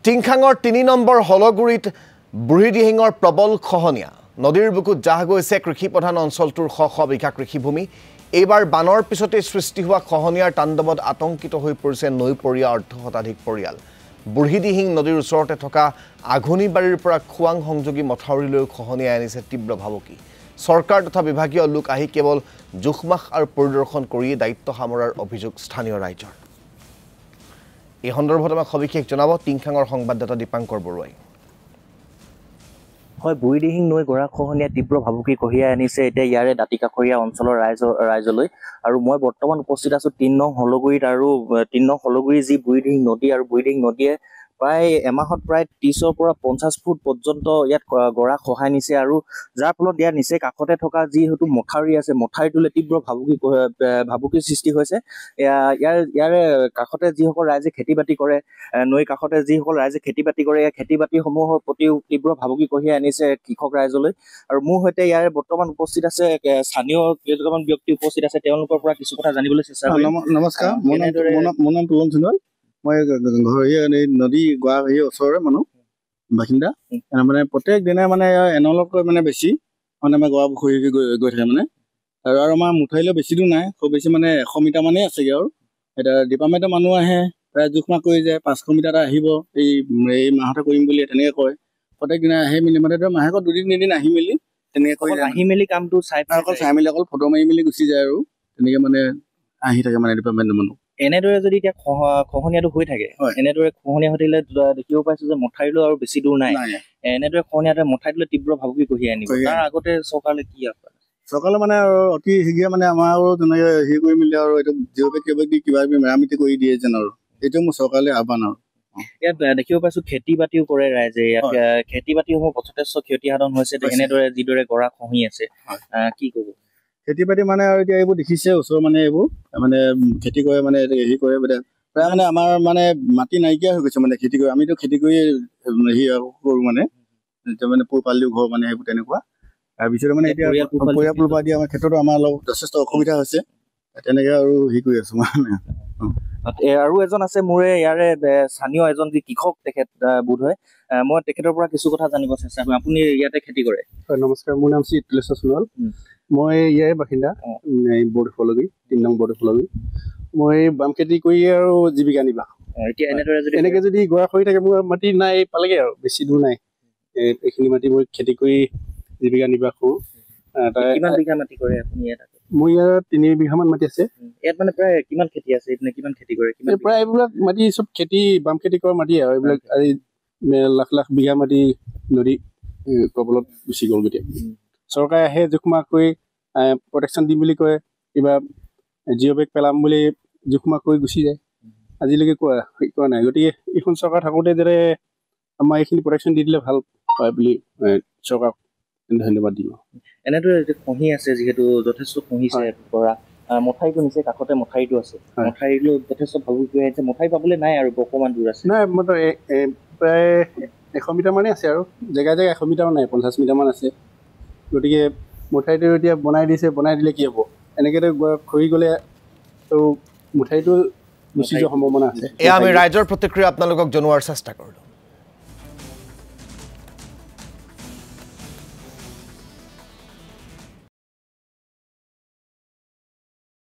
টিংখাঙৰ ৩ নম্বৰ হলগুৰিত বুঢ়ীদিহিঙৰ প্ৰবল খহনীয়া নদীৰ বুকুত জাহ গৈছে কৃষি প্ৰধান অঞ্চলটোৰ শ শ বিঘা কৃষিভূমি এইবাৰ বানৰ পিছতে সৃষ্টি হোৱা খহনীয়াৰ তাণ্ডৱত আতংকিত হৈ পৰিছে নৈপৰীয়া অৰ্ধশতাধিক পৰিয়াল বুঢ়ীদিহিং নদীৰ ওচৰতে থকা আঘুনিবাৰীৰ পৰা খুৱাং সংযোগী মথাউৰিলৈ খহনীয়াই আনিছে তীব্ৰ ভাবুকি চৰকাৰ তথা বিভাগীয় লোক আহি কেৱল জুখমাখ আৰু পৰিদৰ্শন কৰি দায়িত্ব সামৰাৰ অভিযোগ স্থানীয় ৰাইজৰ এই সন্দৰ্ভত আমাক সবিশেষ জনাব টিংখাঙৰ সংবাদদাতা দীপাংকৰ বৰুৱাই হয় বুঢ়ীদিহিং নৈ গৰাখহনীয়া তীব্ৰ ভাবুকি কঢ়িয়াই আনিছে এতিয়া ইয়াৰে দাঁতিকাষৰীয়া অঞ্চলৰ ৰাইজলৈ আৰু মই বৰ্তমান উপস্থিত আছো ৩ নং হলগুৰিত আৰু ৩ নং হলগুৰি যি বুঢ়ীদিহিং নদী আৰু বুঢ়ীদিহিং নদীয়ে প্ৰায় এমাহত প্ৰায় ৩০ৰ পৰা ৫০ ফুট পৰ্যন্ত ইয়াত গৰা খহাই নিছে আৰু যাৰ ফলত ইয়াৰ নিচে কাষতে থকা যিহেতু মথাউৰি আছে মথাউৰিটোলৈ তীব্ৰ ভাবুকিৰ সৃষ্টি হৈছে ইয়াৰে কাষতে যিসকল ৰাইজে খেতি বাতি কৰে নৈ কাষতে যিসকল ৰাইজে খেতি বাতি কৰে এই খেতি বাতিসমূহৰ প্ৰতিও তীব্ৰ ভাবুকি কঢ়িয়াই আনিছে কৃষক ৰাইজলৈ আৰু মোৰ সৈতে ইয়াৰে বৰ্তমান উপস্থিত আছে স্থানীয় কেইজনমান ব্যক্তি উপস্থিত আছে তেওঁলোকৰ পৰা কিছু কথা জানিবলৈ চেষ্টা কৰিম নমস্কাৰ মোৰ নাম তুলন সোণোৱাল মই নদী গোৱা ওচৰৰে মানুহ বাসিন্দা মানে প্ৰত্যেক দিনে মানে এনলতকৈ মানে বেছি মানে আমাৰ গোৱা পুখুৰী গৈ থাকে মানে আৰু আমাৰ মুঠাইলৈ বেছি দূৰ নাই খুব বেছি মানে 100 মিটাৰ মানেই আছেগৈ আৰু এতিয়া ডিপাৰ্টমেণ্টৰ মানুহ আহে প্ৰায় জোখমাখ কৰি যায় 500 মিটাৰ আহিব এই মাহতে কৰিম বুলি তেনেকৈ কয় প্ৰত্যেক দিনে আহি মেলি মানে মাহেকত 2-3 আহি মেলি তেনেকৈ আহি মেলি কামটো চাই মেলি অকল ফটো মাৰি মেলি গুচি যায় আৰু তেনেকৈ মানে আহি থাকে মানে ডিপাৰ্টমেণ্টৰ মানুহ এনেদৰে যদি এতিয়া খহনীয়াটো হৈ থাকে এনেদৰে খহনীয়া হৈ থাকিলে দেখিব পাইছো যে মথাউৰিলৈ আৰু বেছি দূৰ নাই এনেদৰে খহনীয়াতে মথাউৰিলৈ তীব্ৰ ভাবুকি কঢ়িয়াই আনিব তাৰ আগতে চৰকাৰলৈ কি চৰকাৰে মানে আৰু অতি শীঘ্ৰে মানে আমাৰ আৰু তেনেকৈ হেৰি কৰি মেলি আৰু এইটো কিবা মেৰামতি কৰি দিয়ে যেন আৰু এইটো মোৰ চৰকাৰলৈ আহ্বান আৰু ইয়াত দেখিব পাইছো খেতি বাতিও কৰে ৰাইজে ইয়াত খেতি বাতিসমূহ যথেষ্ট ক্ষতিসাধন হৈছে এনেদৰে যিদৰে গৰা খহি আছে কি ক'ব খেতি বাতি মানে আৰু এতিয়া এইবোৰ দেখিছে ওচৰ মানে এইবোৰ মানে খেতি কৰে মানে হেৰি কৰে প্ৰায় মানে আমাৰ মানে মাটি নাইকিয়া হৈ গৈছে মানে খেতি কৰি আমিতো খেতি কৰি হেৰি কৰোঁ মানে মানে পোহপালিও ঘৰ মানে সেইবোৰ তেনেকুৱা তাৰপিছতে মানে এতিয়া পৰিয়াল পোহপাল দিয়া ক্ষেত্ৰতো আমাৰ অলপ যথেষ্ট অসুবিধা হৈছে তেনেকৈ আৰু হেৰি কৰি আছো মানে আৰু এজন আছে মোৰে ইয়াৰে স্থানীয় এজন যি কৃষক তেখেত বোধ হয় মই তেখেতৰ পৰা কিছু কথা জানিব চেষ্টা কৰিম আপুনি ইয়াতে খেতি কৰে হয় নমস্কাৰ মোৰ নাম শ্ৰী তুলেশ্বৰ সোণোৱাল মই ইয়াৰে বাসিন্দা বৰদফলগুৰি 3 নং বৰদফলগুৰি মই বাম খেতি কৰি আৰু জীৱিকা নিৰ্বাহ এতিয়া এনেকৈ যদি গৰা খহি থাকে মোৰ মাটি নাই পালেগে আৰু বেছি দূৰ নাই এইখিনি মাটি মই খেতি কৰি জীৱিকা নিৰ্বাহ কৰোঁ কিমান বিঘা মাটি কৰে আপুনি ইয়াত মোৰ ইয়াত 3 বিঘামান মাটি আছে ইয়াত মানে প্ৰায় কিমান খেতি আছে এইপিনে কিমান খেতি কৰে প্ৰায় এইবিলাক মাটি চব খেতি বাম খেতি কৰা মাটি আৰু এইবিলাক আজি লাখ লাখ বিঘা মাটি নদী কবলত গুচি গ'ল গোটেই চৰকাৰে আহে জোখমাখ কৰি প্ৰটেকশ্যন দিম বুলি কয় কিবা জিঅ' বেগ পেলাম বুলি জোখমাখ কৰি গুচি যায় আজিলৈকে কোৱা নাই গতিকে এইখন চৰকাৰ থাকোঁতে যাতে আমাৰ এইখিনি প্ৰটেকশ্যন দি দিলে ভাল হয় বুলি চৰকাৰক ধন্যবাদ দিম এনেদৰে খহি আছে যিহেতু যথেষ্ট খহিছে পৰা মথাউৰিটো নিচে কাষতে মথাউৰিটো আছে মথাউৰিলৈ যথেষ্ট ভাবুকি আহিছে মথাউৰি পাবলৈ নাই আৰু অকণমান দূৰ আছে নাই মই প্ৰায় 100 মিটাৰ মানেই আছে আৰু জেগাই 100 মিটাৰো নাই 50 মিটাৰমান আছে গতিকে মথাউৰিটো এতিয়া বনাই দিলে কি হ'ব এনেকৈ খহি গ'লে তো মথাউৰিটো গুচি যোৱাৰ সম্ভাৱনা আছে এয়া আমি ৰাইজৰ প্ৰতিক্ৰিয়া আপোনালোকক জনোৱাৰ চেষ্টা কৰিলোঁ